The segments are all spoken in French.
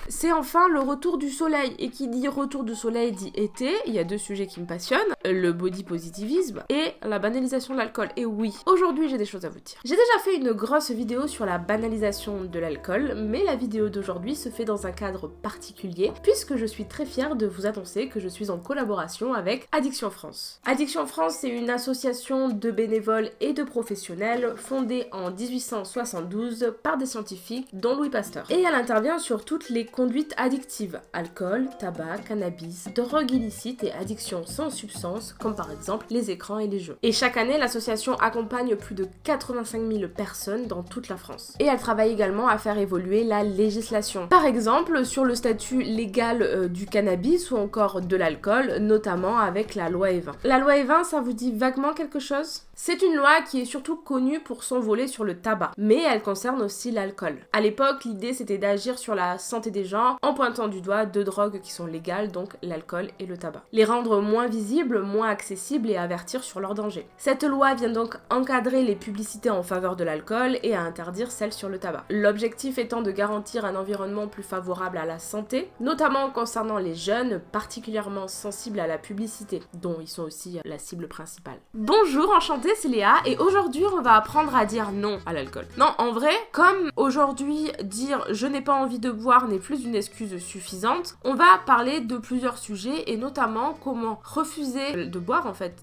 C'est enfin le retour du soleil. Et qui dit retour du soleil dit été. Il y a deux sujets qui me passionnent, le body positivisme et la banalisation de l'alcool. Et oui, aujourd'hui j'ai des choses à vous dire. J'ai déjà fait une grosse vidéo sur la banalisation de l'alcool, mais la vidéo d'aujourd'hui se fait dans un cadre particulier, puisque je suis très fière de vous annoncer que je suis en collaboration avec Addiction France. Addiction France, c'est une association de bénévoles et de professionnels fondée en 1872 par des scientifiques, dont Louis Pasteur. Et elle intervient sur toutes les conduites addictives, alcool, tabac, cannabis, drogue illicite et addiction sans substance, comme par exemple les écrans et les jeux. Et chaque année, l'association accompagne plus de 85 000 personnes dans toute la France. Et elle travaille également à faire évoluer la législation. Par exemple, sur le statut légal du cannabis ou encore de l'alcool, notamment avec la loi E20. La loi E20, ça vous dit vaguement quelque chose ? C'est une loi qui est surtout connue pour son volet sur le tabac, mais elle concerne aussi l'alcool. À l'époque, l'idée c'était d'agir sur la santé des gens en pointant du doigt deux drogues qui sont légales, donc l'alcool et le tabac. Les rendre moins visibles, moins accessibles et avertir sur leur danger. Cette loi vient donc encadrer les publicités en faveur de l'alcool et à interdire celles sur le tabac. L'objectif étant de garantir un environnement plus favorable à la santé, notamment concernant les jeunes particulièrement sensibles à la publicité, dont ils sont aussi la cible principale. Bonjour, enchantée, c'est Léa et aujourd'hui on va apprendre à dire non à l'alcool. Non, en vrai, comme aujourd'hui dire je n'ai pas envie de boire n'est plus une excuse suffisante, on va parler de plusieurs sujets et notamment comment refuser de boire en fait.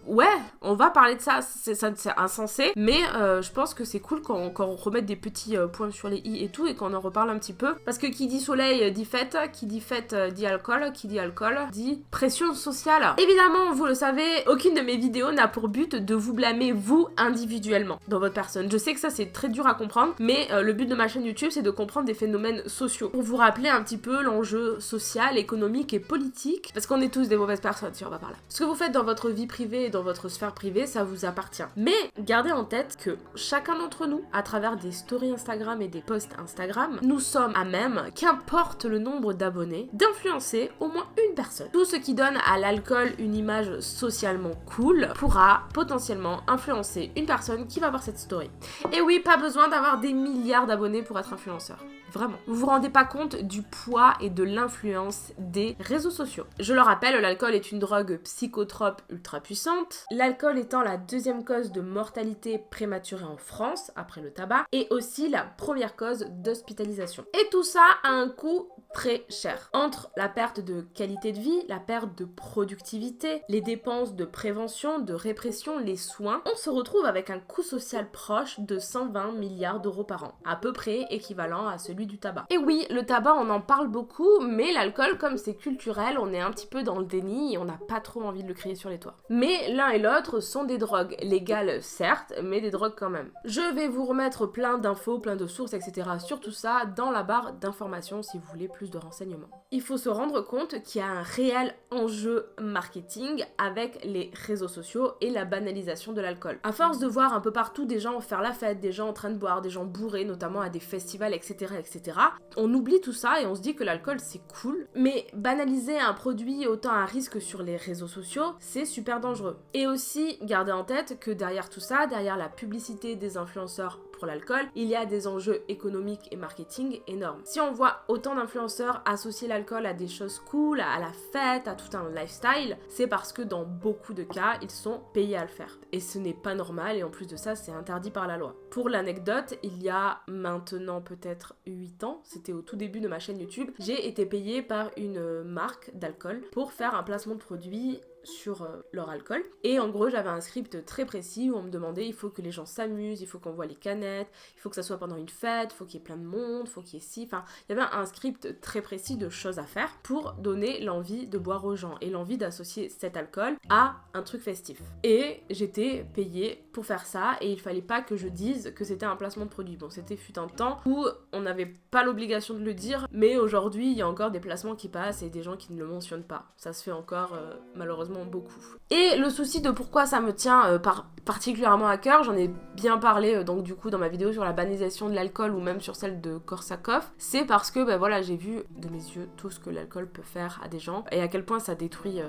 Ouais, on va parler de ça, c'est insensé, mais je pense que c'est cool quand on remette des petits points sur les i et tout et qu'on en reparle un petit peu parce que qui dit soleil dit fête, qui dit fête dit alcool, qui dit alcool dit pression sociale. Évidemment, vous le savez, aucune de mes vidéos n'a pour but de vous blâmer vous individuellement dans votre personne. Je sais que ça c'est très dur à comprendre, mais le but de ma chaîne YouTube c'est de comprendre des phénomènes sociaux pour vous rappeler un petit peu l'enjeu social, économique et politique parce qu'on est tous des mauvaises personnes si on va par là. Ce que vous faites dans votre vie privée et dans votre sphère privée, ça vous appartient. Mais gardez en tête que chacun d'entre nous, à travers des stories Instagram et des posts Instagram, nous sommes à même, qu'importe le nombre d'abonnés, d'influencer au moins une personne. Tout ce qui donne à l'alcool une image socialement cool pourra potentiellement influencer une personne qui va voir cette story. Et oui, pas besoin d'avoir des milliards d'abonnés pour être influenceur. Vraiment. Vous vous rendez pas compte du poids et de l'influence des réseaux sociaux. Je le rappelle, l'alcool est une drogue psychotrope ultra puissante. L'alcool étant la deuxième cause de mortalité prématurée en France, après le tabac, et aussi la première cause d'hospitalisation. Et tout ça a un coût très cher. Entre la perte de qualité de vie, la perte de productivité, les dépenses de prévention, de répression, les soins, on se retrouve avec un coût social proche de 120 milliards d'euros par an, à peu près équivalent à celui du tabac. Et oui, le tabac on en parle beaucoup, mais l'alcool comme c'est culturel, on est un petit peu dans le déni et on n'a pas trop envie de le crier sur les toits. Mais l'un et l'autre sont des drogues légales certes, mais des drogues quand même. Je vais vous remettre plein d'infos, plein de sources, etc. sur tout ça dans la barre d'informations si vous voulez plus de renseignements. Il faut se rendre compte qu'il y a un réel enjeu marketing avec les réseaux sociaux et la banalisation de l'alcool. À force de voir un peu partout des gens faire la fête, des gens en train de boire, des gens bourrés notamment à des festivals, etc. On oublie tout ça et on se dit que l'alcool c'est cool, mais banaliser un produit autant à risque sur les réseaux sociaux, c'est super dangereux. Et aussi, gardez en tête que derrière tout ça, derrière la publicité des influenceurs pour l'alcool, il y a des enjeux économiques et marketing énormes. Si on voit autant d'influenceurs associer l'alcool à des choses cool, à la fête, à tout un lifestyle, c'est parce que dans beaucoup de cas, ils sont payés à le faire. Et ce n'est pas normal et en plus de ça, c'est interdit par la loi. Pour l'anecdote, il y a maintenant peut-être 8 ans, c'était au tout début de ma chaîne YouTube, j'ai été payée par une marque d'alcool pour faire un placement de produit sur leur alcool. Et en gros, j'avais un script très précis où on me demandait il faut que les gens s'amusent, il faut qu'on voit les canettes, il faut que ça soit pendant une fête, il faut qu'il y ait plein de monde, il faut qu'il y ait ci. Enfin, il y avait un script très précis de choses à faire pour donner l'envie de boire aux gens et l'envie d'associer cet alcool à un truc festif. Et j'étais payée pour faire ça et il fallait pas que je dise que c'était un placement de produit. Bon, c'était fut un temps où on n'avait pas l'obligation de le dire, mais aujourd'hui, il y a encore des placements qui passent et des gens qui ne le mentionnent pas. Ça se fait encore malheureusement malheureusement beaucoup. Et le souci de pourquoi ça me tient particulièrement à cœur, j'en ai bien parlé donc du coup dans ma vidéo sur la banalisation de l'alcool ou même sur celle de Korsakov, c'est parce que voilà, j'ai vu de mes yeux tout ce que l'alcool peut faire à des gens et à quel point ça détruit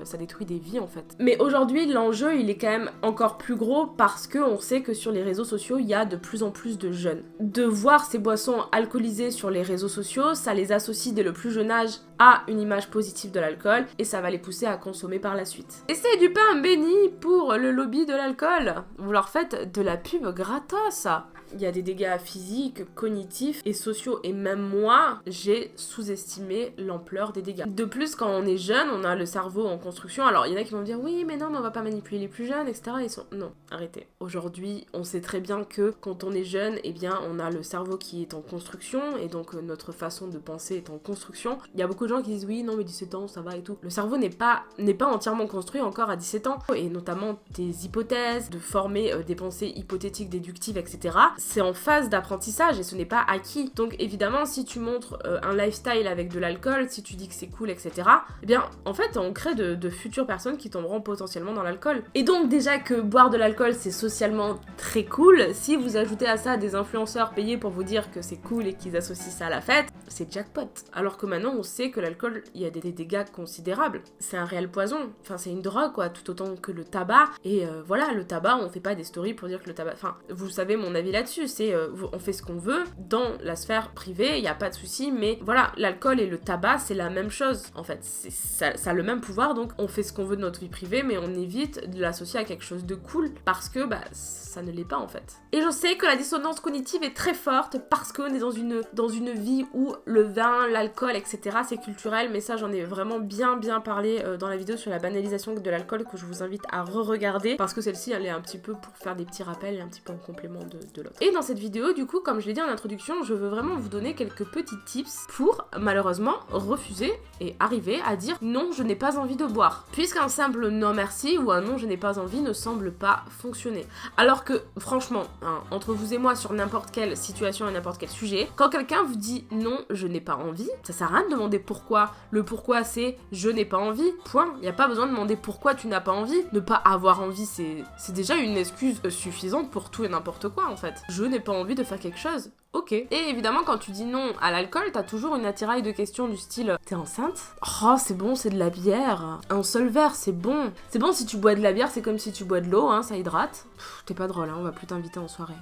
des vies en fait. Mais aujourd'hui l'enjeu il est quand même encore plus gros parce que on sait que sur les réseaux sociaux il y a de plus en plus de jeunes. De voir ces boissons alcoolisées sur les réseaux sociaux, ça les associe dès le plus jeune âge à une image positive de l'alcool et ça va les pousser à consommer par la suite. Et c'est du pain béni pour le lobby de l'alcool. Vous leur faites de la pub gratos. Il y a des dégâts physiques, cognitifs et sociaux. Et même moi, j'ai sous-estimé l'ampleur des dégâts. De plus, quand on est jeune, on a le cerveau en construction. Alors, il y en a qui vont me dire, oui, mais non, mais on va pas manipuler les plus jeunes, etc. Ils sont... Non, arrêtez. Aujourd'hui, on sait très bien que quand on est jeune, eh bien, on a le cerveau qui est en construction. Et donc, notre façon de penser est en construction. Il y a beaucoup de gens qui disent, oui, non, mais 17 ans, ça va et tout. Le cerveau n'est pas entièrement construit encore à 17 ans. Et notamment, des hypothèses, de former des pensées hypothétiques, déductives, etc. C'est en phase d'apprentissage et ce n'est pas acquis. Donc évidemment, si tu montres un lifestyle avec de l'alcool, si tu dis que c'est cool, etc., eh bien, en fait, on crée de futures personnes qui tomberont potentiellement dans l'alcool. Et donc déjà que boire de l'alcool, c'est socialement très cool, si vous ajoutez à ça des influenceurs payés pour vous dire que c'est cool et qu'ils associent ça à la fête, c'est jackpot. Alors que maintenant, on sait que l'alcool, il y a des dégâts considérables. C'est un réel poison. Enfin, c'est une drogue, quoi, tout autant que le tabac. Et voilà, le tabac, on fait pas des stories pour dire que le tabac... Enfin, vous savez mon avis là-dessus, c'est on fait ce qu'on veut dans la sphère privée, il y a pas de souci, mais voilà, l'alcool et le tabac, c'est la même chose, en fait. Ça a le même pouvoir, donc on fait ce qu'on veut de notre vie privée, mais on évite de l'associer à quelque chose de cool, parce que, ça ne l'est pas, en fait. Et je sais que la dissonance cognitive est très forte, parce qu'on est dans une vie où le vin, l'alcool, etc., c'est culturel, mais ça, j'en ai vraiment bien parlé dans la vidéo sur la banalisation de l'alcool, que je vous invite à re-regarder, parce que celle-ci, elle est un petit peu pour faire des petits rappels et un petit peu en complément de l'autre. Et dans cette vidéo, du coup, comme je l'ai dit en introduction, je veux vraiment vous donner quelques petits tips pour, malheureusement, refuser et arriver à dire non, je n'ai pas envie de boire. Puisqu'un simple non merci ou un non, je n'ai pas envie ne semble pas fonctionner. Alors que, franchement, entre vous et moi, sur n'importe quelle situation et n'importe quel sujet, quand quelqu'un vous dit non, je n'ai pas envie, ça sert à rien de demander pourquoi. Le pourquoi, c'est je n'ai pas envie, point. Il n'y a pas besoin de demander pourquoi tu n'as pas envie. Ne pas avoir envie, c'est déjà une excuse suffisante pour tout et n'importe quoi, en fait. Je n'ai pas envie de faire quelque chose. Ok. Et évidemment, quand tu dis non à l'alcool, t'as toujours une attirail de questions du style « T'es enceinte ? Oh, c'est bon, c'est de la bière. Un seul verre, c'est bon. C'est bon, si tu bois de la bière, c'est comme si tu bois de l'eau, ça hydrate. T'es pas drôle, on va plus t'inviter en soirée. »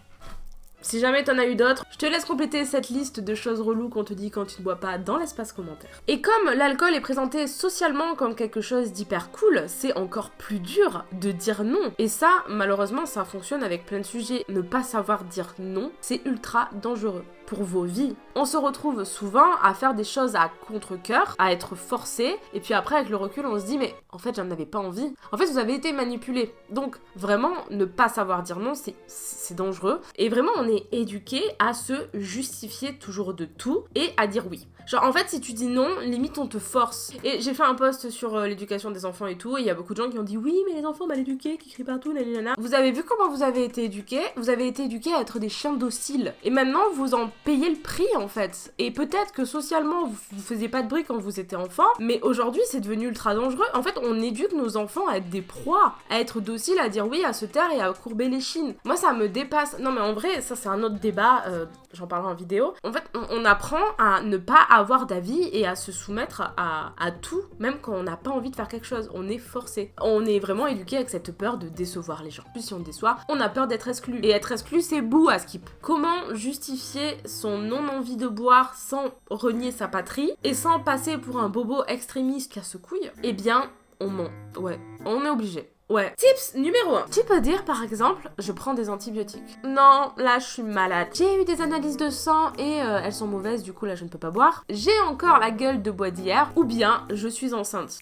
Si jamais t'en as eu d'autres, je te laisse compléter cette liste de choses reloues qu'on te dit quand tu ne bois pas dans l'espace commentaire. Et comme l'alcool est présenté socialement comme quelque chose d'hyper cool, c'est encore plus dur de dire non. Et ça, malheureusement, ça fonctionne avec plein de sujets. Ne pas savoir dire non, c'est ultra dangereux pour vos vies. On se retrouve souvent à faire des choses à contre-cœur, à être forcé, et puis après avec le recul on se dit mais en fait j'en avais pas envie. En fait vous avez été manipulé. Donc vraiment ne pas savoir dire non c'est dangereux. Et vraiment on est éduqué à se justifier toujours de tout et à dire oui. Genre en fait si tu dis non, limite on te force. Et j'ai fait un post sur l'éducation des enfants et tout, et il y a beaucoup de gens qui ont dit oui mais les enfants mal éduqués, qui crient partout, nanana. Vous avez vu comment vous avez été éduqués? Vous avez été éduqués à être des chiens dociles. Et maintenant vous en payez le prix en fait. Et peut-être que socialement vous faisiez pas de bruit quand vous étiez enfant, mais aujourd'hui c'est devenu ultra dangereux. En fait on éduque nos enfants à être des proies, à être dociles, à dire oui, à se taire et à courber les chines. Moi ça me dépasse. Non mais en vrai ça c'est un autre débat, j'en parlerai en vidéo. En fait on apprend à ne pas avoir d'avis et à se soumettre à tout, même quand on n'a pas envie de faire quelque chose. On est forcé. On est vraiment éduqué avec cette peur de décevoir les gens. Plus si on déçoit, on a peur d'être exclu. Et être exclu c'est bouh à skip. Comment justifier son non-envie de boire sans renier sa patrie et sans passer pour un bobo extrémiste casse-couille? Eh bien, on ment. Ouais, on est obligé. Ouais. Tips numéro 1. Tu peux dire par exemple, je prends des antibiotiques. Non, là je suis malade. J'ai eu des analyses de sang et elles sont mauvaises, du coup là je ne peux pas boire. J'ai encore la gueule de bois d'hier. Ou bien, je suis enceinte.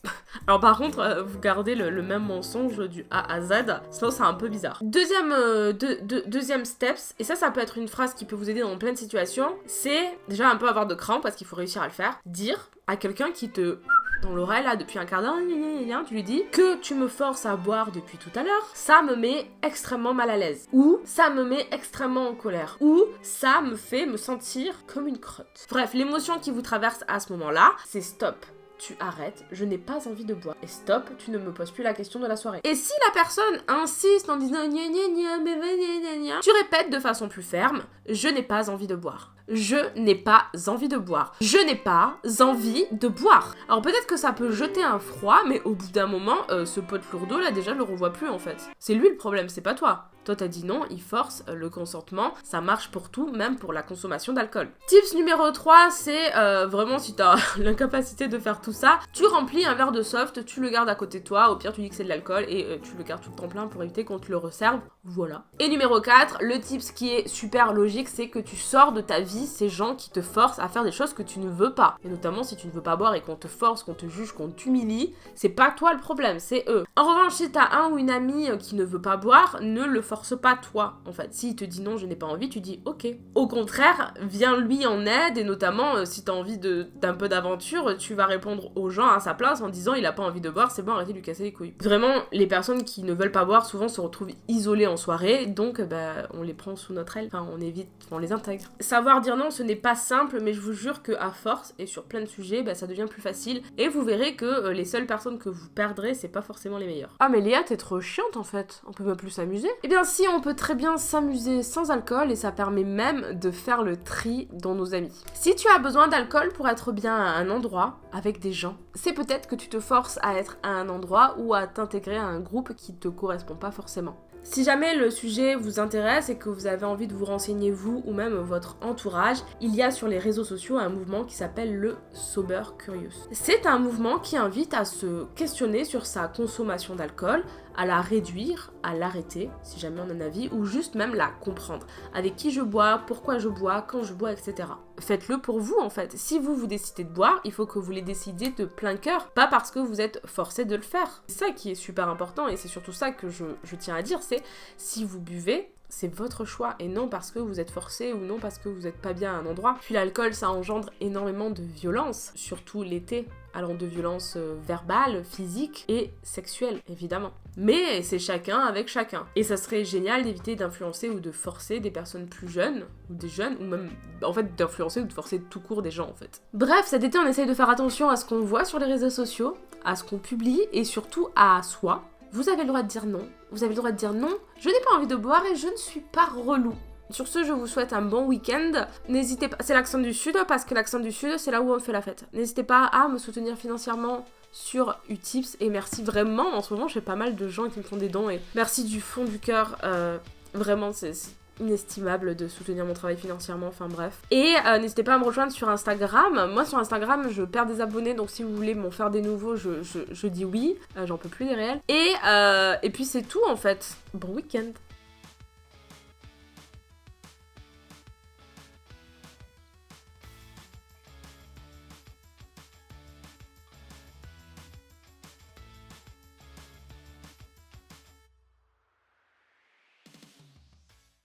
Alors par contre, vous gardez le même mensonge du A à Z, sinon c'est un peu bizarre. Deuxième steps, et ça peut être une phrase qui peut vous aider dans plein de situations, c'est déjà un peu avoir de cran parce qu'il faut réussir à le faire. Dire à quelqu'un qui te... dans l'oreille là depuis un quart d'heure, tu lui dis que tu me forces à boire depuis tout à l'heure, ça me met extrêmement mal à l'aise, ou ça me met extrêmement en colère, ou ça me fait me sentir comme une crotte. Bref, l'émotion qui vous traverse à ce moment-là, c'est stop. tu arrêtes, je n'ai pas envie de boire. Et stop, tu ne me poses plus la question de la soirée. Et si la personne insiste en disant gna gna gna, mais gna gna gna, tu répètes de façon plus ferme, je n'ai pas envie de boire. Je n'ai pas envie de boire. Je n'ai pas envie de boire. Alors peut-être que ça peut jeter un froid, mais au bout d'un moment, ce pote lourdeau là, déjà, je le revois plus en fait. C'est lui le problème, c'est pas toi. Toi, t'as dit non, il force le consentement. Ça marche pour tout, même pour la consommation d'alcool. Tips numéro 3, c'est vraiment si t'as l'incapacité de faire tout ça, tu remplis un verre de soft, tu le gardes à côté de toi. Au pire, tu dis que c'est de l'alcool et tu le gardes tout le temps plein pour éviter qu'on te le resserve. Voilà. Et numéro 4, le tips qui est super logique, c'est que tu sors de ta vie ces gens qui te forcent à faire des choses que tu ne veux pas. Et notamment si tu ne veux pas boire et qu'on te force, qu'on te juge, qu'on t'humilie, c'est pas toi le problème, c'est eux. En revanche, si t'as un ou une amie qui ne veut pas boire, ne le force pas toi, en fait. S'il te dit non, je n'ai pas envie, tu dis ok. Au contraire, viens lui en aide et notamment si t'as envie d'un peu d'aventure, tu vas répondre aux gens à sa place en disant il a pas envie de boire, c'est bon, arrêtez de lui casser les couilles. Vraiment, les personnes qui ne veulent pas boire souvent se retrouvent isolées en soirée, donc on les prend sous notre aile, enfin on évite, on les intègre. Savoir dire non, ce n'est pas simple, mais je vous jure que à force et sur plein de sujets, ça devient plus facile et vous verrez que les seules personnes que vous perdrez, c'est pas forcément les meilleures. Ah mais Léa, t'es trop chiante en fait, on peut pas plus s'amuser. Eh bien si, on peut très bien s'amuser sans alcool et ça permet même de faire le tri dans nos amis. Si tu as besoin d'alcool pour être bien à un endroit avec des gens, c'est peut-être que tu te forces à être à un endroit ou à t'intégrer à un groupe qui te correspond pas forcément. Si jamais le sujet vous intéresse et que vous avez envie de vous renseigner vous ou même votre entourage, il y a sur les réseaux sociaux un mouvement qui s'appelle le Sober Curious. C'est un mouvement qui invite à se questionner sur sa consommation d'alcool, à la réduire, à l'arrêter, si jamais on en a envie, ou juste même la comprendre. Avec qui je bois, pourquoi je bois, quand je bois, etc. Faites-le pour vous en fait. Si vous décidez de boire, il faut que vous les décidiez de plein cœur, pas parce que vous êtes forcé de le faire. C'est ça qui est super important et c'est surtout ça que je tiens à dire, c'est si vous buvez, c'est votre choix et non parce que vous êtes forcé ou non parce que vous n'êtes pas bien à un endroit. Puis l'alcool, ça engendre énormément de violence, surtout l'été, allant de violence verbale, physique et sexuelle, évidemment. Mais c'est chacun avec chacun. Et ça serait génial d'éviter d'influencer ou de forcer des personnes plus jeunes, ou des jeunes, ou même, en fait, d'influencer ou de forcer tout court des gens, en fait. Bref, cet été, on essaye de faire attention à ce qu'on voit sur les réseaux sociaux, à ce qu'on publie et surtout à soi. Vous avez le droit de dire non. Vous avez le droit de dire non, je n'ai pas envie de boire et je ne suis pas relou. Sur ce, je vous souhaite un bon week-end. N'hésitez pas, c'est l'accent du Sud, parce que l'accent du Sud, c'est là où on fait la fête. N'hésitez pas à me soutenir financièrement sur Utips et merci vraiment. En ce moment, j'ai pas mal de gens qui me font des dons et merci du fond du cœur. Vraiment, c'est inestimable de soutenir mon travail financièrement, enfin bref. Et n'hésitez pas à me rejoindre sur Instagram. Moi sur Instagram je perds des abonnés, donc si vous voulez m'en faire des nouveaux, je dis oui, j'en peux plus des réels. Et puis c'est tout en fait. Bon week-end.